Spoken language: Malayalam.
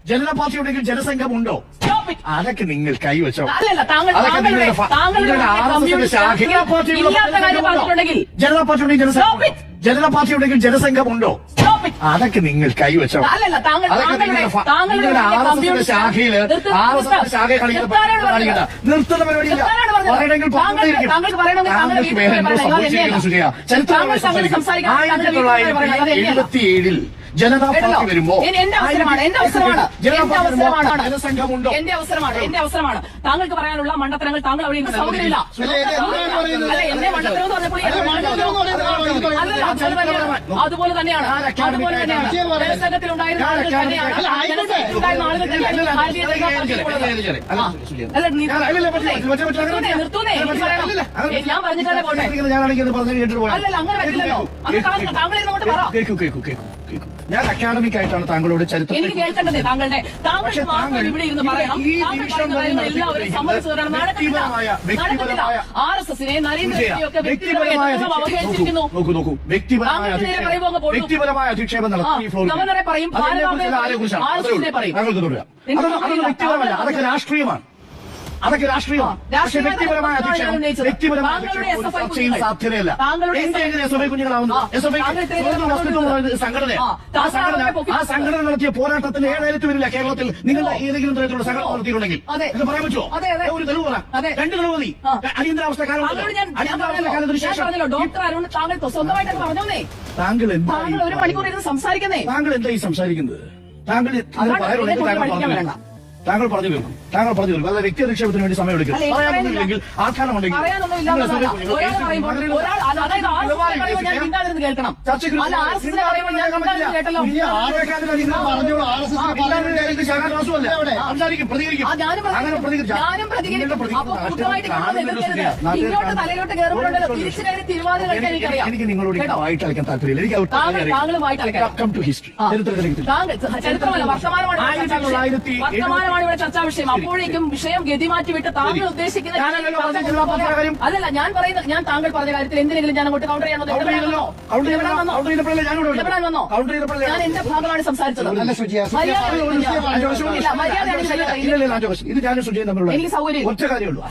ജനതാ പാർട്ടിയുണ്ടെങ്കിൽ ജനസംഘമുണ്ടോ? അതൊക്കെ നിങ്ങൾ കൈവച്ചോ? ജനതാ പാർട്ടിയുണ്ടെങ്കിൽ ജനതാ പാർട്ടിയുണ്ടെങ്കിൽ ജനസംഘമുണ്ടോ? അതൊക്കെ നിങ്ങൾ കൈവച്ചോ? ശാഖയില് ശാഖയെ കാണിക്കണ്ട, നിർത്തുന്ന പരിപാടിയില്ല. പറയണമെങ്കിൽ ചരിത്രം 1977 ജനതാ പാർട്ടി വരുമ്പോ ജനസംഘമുണ്ടോ? എന്റെ അവസരമാണ്. താങ്കൾക്ക് പറയാനുള്ള മണ്ടത്തരങ്ങൾ താങ്കൾ അവിടെ സൗകര്യമില്ല. അതുപോലെ തന്നെയാണ് ജനസംഘത്തിലുണ്ടായിരുന്ന ആളുകൾ തന്നെയാണ്. ഞാൻ പറഞ്ഞിട്ടാണ് പോട്ടെ. അല്ലല്ല, അങ്ങനെ പറ്റില്ലല്ലോ. താങ്കൾ ഇങ്ങോട്ട് പറ. ഞാൻ അക്കാഡമിക് ആയിട്ടാണ് താങ്കളോട് ചരിത്രം എനിക്ക് കേൾക്കേണ്ടത്. താങ്കളുടെ ഇവിടെ ഇരുന്ന് പറയണം. എല്ലാവരും RSSനെ നരേന്ദ്രമോദിയൊക്കെ നോക്കൂ വ്യക്തിപരമായ അധിക്ഷേപം നടത്തി ഗവർണറെ പറയും, വ്യക്തിപരമല്ല, അതൊക്കെ രാഷ്ട്രീയമാണ്. പക്ഷേ വ്യക്തിപരമായ അധിക്ഷേപം ചർച്ചയിൽ സാധ്യതയല്ല. SFI കുഞ്ഞുങ്ങളാവുന്നു. SFI സംഘടനയാണ്. ആ സംഘടന നടത്തിയ പോരാട്ടത്തിന് 7 വരില്ല കേരളത്തിൽ. നിങ്ങൾ ഏതെങ്കിലും തരത്തിലുള്ള സംഘടന നടത്തിയിട്ടുണ്ടെങ്കിൽ എന്ന് പറയാൻ പറ്റുമോ? ഒരു തെളിവ് പറ. 2 തെളിവ് മതി. അടിയന്തരാവസ്ഥ കാലത്തിന് ശേഷം താങ്കൾ ഒരു മണിക്കൂർ ഇരുന്ന് സംസാരിക്കുന്നേ. താങ്കൾ എന്തായി സംസാരിക്കുന്നത്? താങ്കൾ പറഞ്ഞു തീർക്കും. അല്ല വ്യക്തി അധിക്ഷേപത്തിന് വേണ്ടി സമയം എടുക്കും. പറയാനൊന്നുമില്ലെങ്കിൽ ആൾക്കാരുണ്ടെങ്കിൽ എനിക്ക് നിങ്ങളോട് വായിട്ട് കളിക്കാൻ താല്പര്യമില്ല. എനിക്ക് വർത്തമാനമാണ് ഇവിടെ ചർച്ചാ വിഷയം. അപ്പോഴേക്കും വിഷയം ഗതി മാറ്റിവിട്ട് താങ്കൾ ഉദ്ദേശിക്കുന്ന അല്ലല്ല, ഞാൻ താങ്കൾ പറഞ്ഞ കാര്യത്തിൽ എന്തിനെങ്കിലും ഞാൻ അങ്ങോട്ട് കൗണ്ടർ ചെയ്യാനോ? ഞാൻ എന്റെ ഭാഗമാണ് സംസാരിച്ചത്. ഇത് ഞാനും സുജയും തമ്മിലുള്ള എനിക്ക് സൗകര്യം ഒറ്റ കാര്യമുള്ളൂ.